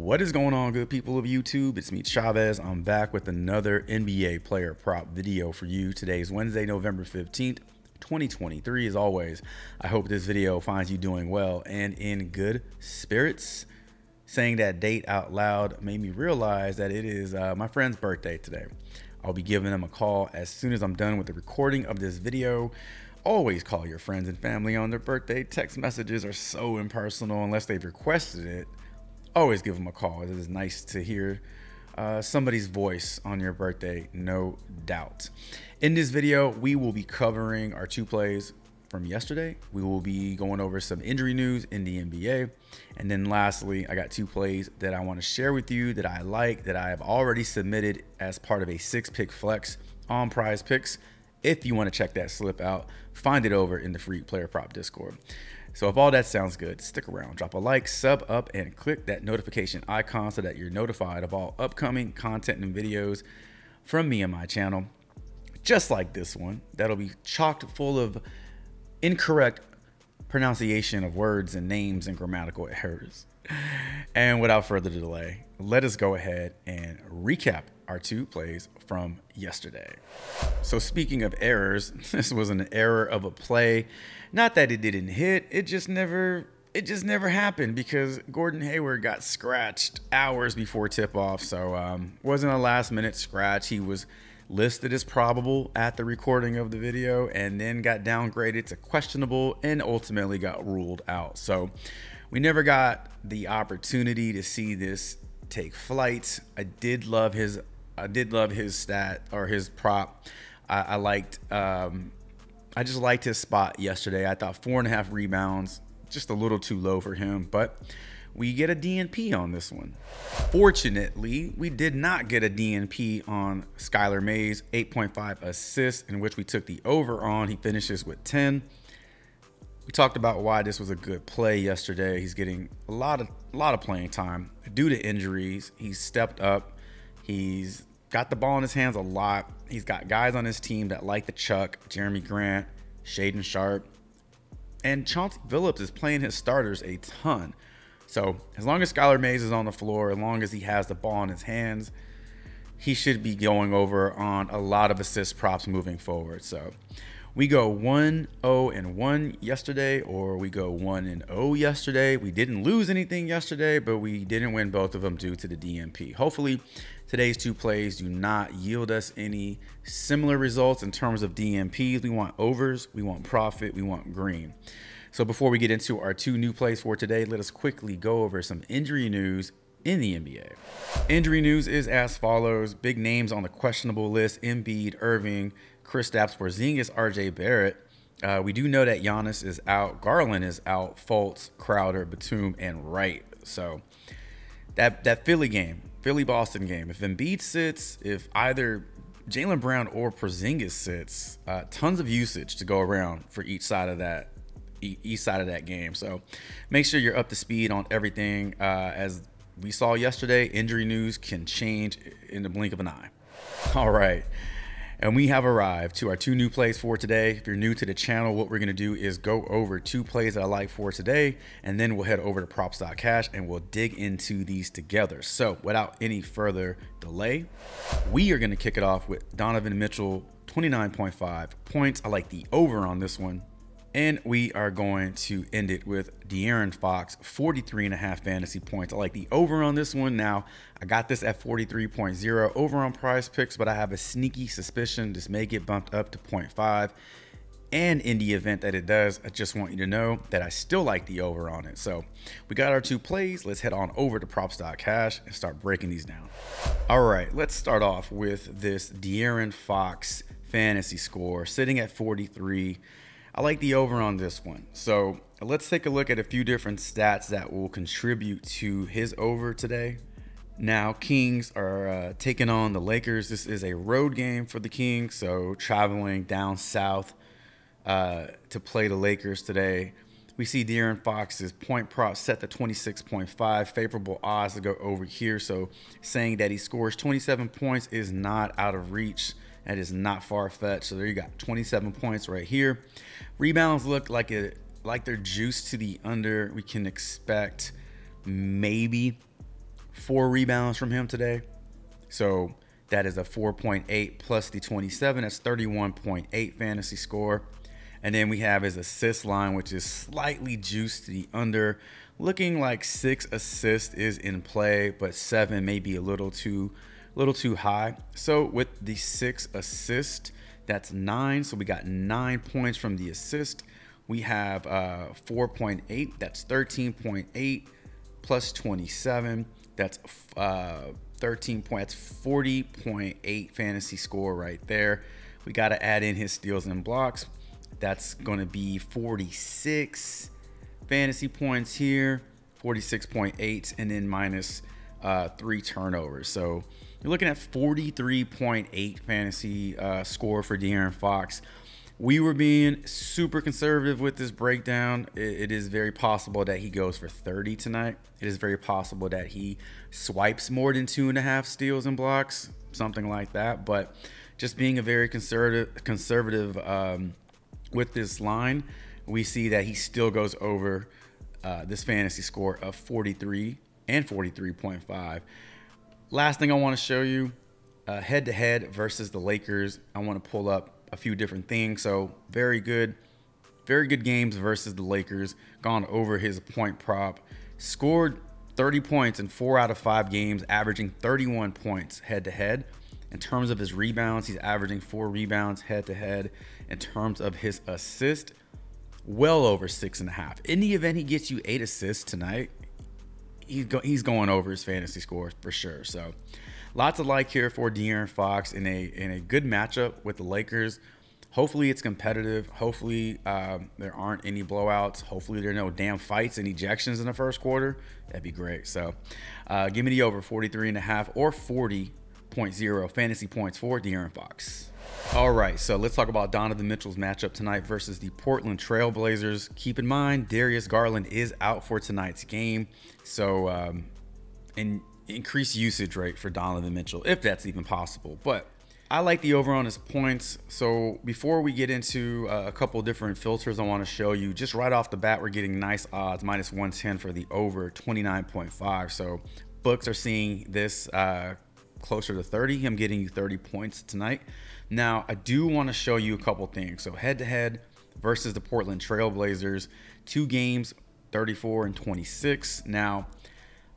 What is going on, good people of YouTube? It's me, Chavez. I'm back with another NBA player prop video for you. Today is Wednesday, November 15th, 2023. As always, I hope this video finds you doing well and in good spirits. Saying that date out loud made me realize that it is my friend's birthday today. I'll be giving them a call as soon as I'm done with the recording of this video. Always call your friends and family on their birthday. Text messages are so impersonal unless they've requested it. Always give them a call. It is nice to hear somebody's voice on your birthday, no doubt. In this video, we will be covering our two plays from yesterday. We will be going over some injury news in the NBA. And then lastly, I got two plays that I want to share with you that I like, that I have already submitted as part of a 6-pick flex on Prizepicks. If you want to check that slip out, find it over in the free player prop Discord. So if all that sounds good, stick around, drop a like, sub up, and click that notification icon so that you're notified of all upcoming content and videos from me and my channel, just like this one. That'll be chocked full of incorrect pronunciation of words and names and grammatical errors. And without further delay, let us go ahead and recap our two plays from yesterday. So speaking of errors, this was an error of a play. Not that it didn't hit, it just never happened because Gordon Hayward got scratched hours before tip-off. So wasn't a last-minute scratch. He was listed as probable at the recording of the video and then got downgraded to questionable and ultimately got ruled out. So we never got the opportunity to see this take flight. I did love his stat or his prop. I just liked his spot yesterday. I thought 4.5 rebounds, just a little too low for him, but we get a DNP on this one. Fortunately, we did not get a DNP on Skylar Mays, 8.5 assists, in which we took the over on. He finishes with 10. We talked about why this was a good play yesterday. He's getting a lot of playing time due to injuries. He's stepped up. He's got the ball in his hands a lot. He's got guys on his team that like the chuck, Jeremy Grant, Shaedon Sharpe, and Chauncey Billups is playing his starters a ton. So as long as Skylar Mays is on the floor, as long as he has the ball in his hands, he should be going over on a lot of assist props moving forward. So we go 1-0-1 yesterday, or we go 1-0 yesterday. We didn't lose anything yesterday, but we didn't win both of them due to the DNP. Hopefully today's two plays do not yield us any similar results in terms of DNPs. We want overs, we want profit, we want green. So before we get into our two new plays for today, let us quickly go over some injury news in the NBA. Injury news is as follows. Big names on the questionable list: Embiid, Irving, Kristaps Porzingis, RJ Barrett. We do know that Giannis is out, Garland is out, Fultz, Crowder, Batum, and Wright. So that Philly-Boston game, if Embiid sits, if either Jaylen Brown or Porzingis sits, tons of usage to go around for each side of that game. So make sure you're up to speed on everything. As we saw yesterday, injury news can change in the blink of an eye. All right. And we have arrived to our two new plays for today. If you're new to the channel, what we're going to do is go over two plays that I like for today, and then we'll head over to props.cash and we'll dig into these together. So without any further delay, we are going to kick it off with Donovan Mitchell, 29.5 points. I like the over on this one. And we are going to end it with De'Aaron Fox, 43.5 fantasy points. I like the over on this one. Now, I got this at 43.0 over on Prizepicks, but I have a sneaky suspicion this may get bumped up to 0.5. And in the event that it does, I just want you to know that I still like the over on it. So we got our two plays. Let's head on over to props.cash and start breaking these down. All right, let's start off with this De'Aaron Fox fantasy score sitting at 43. I like the over on this one. So let's take a look at a few different stats that will contribute to his over today. Now, Kings are taking on the Lakers. This is a road game for the Kings, so traveling down south to play the Lakers today. We see De'Aaron Fox's point prop set to 26.5, favorable odds to go over here. So saying that he scores 27 points is not out of reach. That is not far-fetched. So there you got 27 points right here. Rebounds look like they're juiced to the under. We can expect maybe 4 rebounds from him today. So that is a 4.8 plus the 27. That's 31.8 fantasy score. And then we have his assist line, which is slightly juiced to the under, looking like 6 assists is in play, but 7 may be a little too high. So with the 6 assists, that's 9. So we got 9 points from the assist. We have 4.8. That's 13.8 plus 27. That's 13 points. That's 40.8 fantasy score right there. We got to add in his steals and blocks. That's going to be 46 fantasy points here, 46.8, and then minus 3 turnovers. So you're looking at 43.8 fantasy score for De'Aaron Fox. We were being super conservative with this breakdown. It is very possible that he goes for 30 tonight. It is very possible that he swipes more than 2.5 steals and blocks, something like that. But just being a very conservative with this line, we see that he still goes over this fantasy score of 43 and 43.5. Last thing I want to show you, head-to-head versus the Lakers. I want to pull up a few different things. So very good games versus the Lakers. Gone over his point prop. Scored 30 points in 4 out of 5 games, averaging 31 points head-to-head. In terms of his rebounds, he's averaging 4 rebounds head-to-head. In terms of his assist, well over 6.5. In the event he gets you 8 assists tonight, he's going over his fantasy score for sure. So lots of like here for De'Aaron Fox in a good matchup with the Lakers. Hopefully it's competitive. Hopefully there aren't any blowouts. Hopefully there are no damn fights and ejections in the first quarter. That'd be great. So give me the over 43.5 or 40.0 fantasy points for De'Aaron Fox. All right, so let's talk about Donovan Mitchell's matchup tonight versus the Portland Trail Blazers. Keep in mind, Darius Garland is out for tonight's game. So an increased usage rate for Donovan Mitchell, if that's even possible. But I like the over on his points. So before we get into a couple different filters I want to show you, just right off the bat, we're getting nice odds, minus 110 for the over 29.5. So books are seeing this closer to 30. Him getting you 30 points tonight. Now, I do want to show you a couple things. So head-to-head versus the Portland Trail Blazers, 2 games, 34 and 26. Now,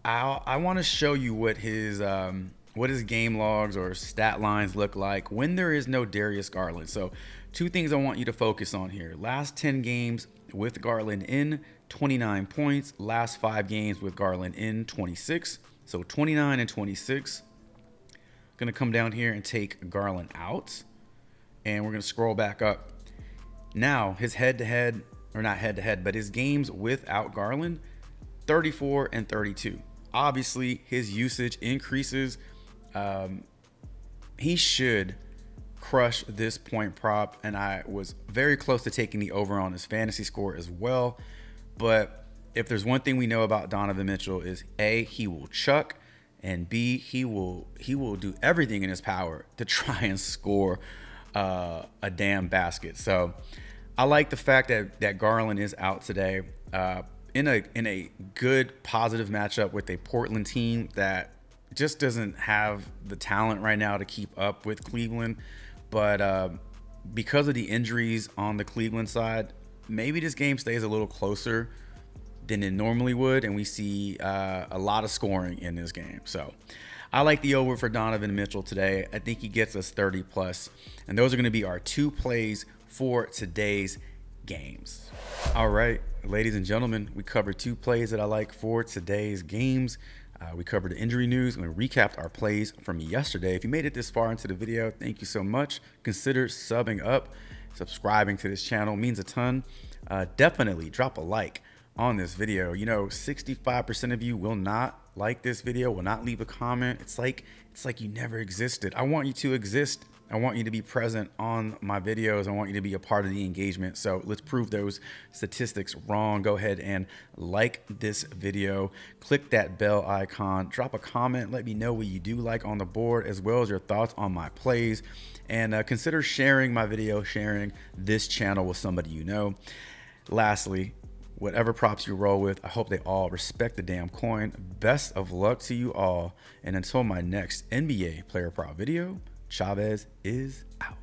I want to show you what his game logs or stat lines look like when there is no Darius Garland. So 2 things I want you to focus on here. Last 10 games with Garland in, 29 points. Last 5 games with Garland in, 26. So 29 and 26. Going to come down here and take Garland out, and we're going to scroll back up. Now his head-to-head, or not head-to-head, but his games without Garland, 34 and 32. Obviously his usage increases. He should crush this point prop, and I was very close to taking the over on his fantasy score as well. But if there's one thing we know about Donovan Mitchell is A, he will chuck, and B, he will do everything in his power to try and score a damn basket. So I like the fact that Garland is out today in a good positive matchup with a Portland team that just doesn't have the talent right now to keep up with Cleveland. But because of the injuries on the Cleveland side, maybe this game stays a little closer than it normally would, and we see a lot of scoring in this game. So I like the over for Donovan Mitchell today. I think he gets us 30 plus, and those are going to be our 2 plays for today's games. All right, ladies and gentlemen, we covered 2 plays that I like for today's games. We covered the injury news and we recapped our plays from yesterday. If you made it this far into the video, thank you so much. Consider subbing up, subscribing to this channel, means a ton. Definitely drop a like on this video. You know, 65% of you will not like this video, will not leave a comment. It's like you never existed. I want you to exist. I want you to be present on my videos. I want you to be a part of the engagement. So let's prove those statistics wrong. Go ahead and like this video, click that bell icon, drop a comment, let me know what you do like on the board, as well as your thoughts on my plays, and consider sharing my video, sharing this channel with somebody you know. Lastly, whatever props you roll with, I hope they all respect the damn coin. Best of luck to you all. And until my next NBA player prop video, Chavez is out.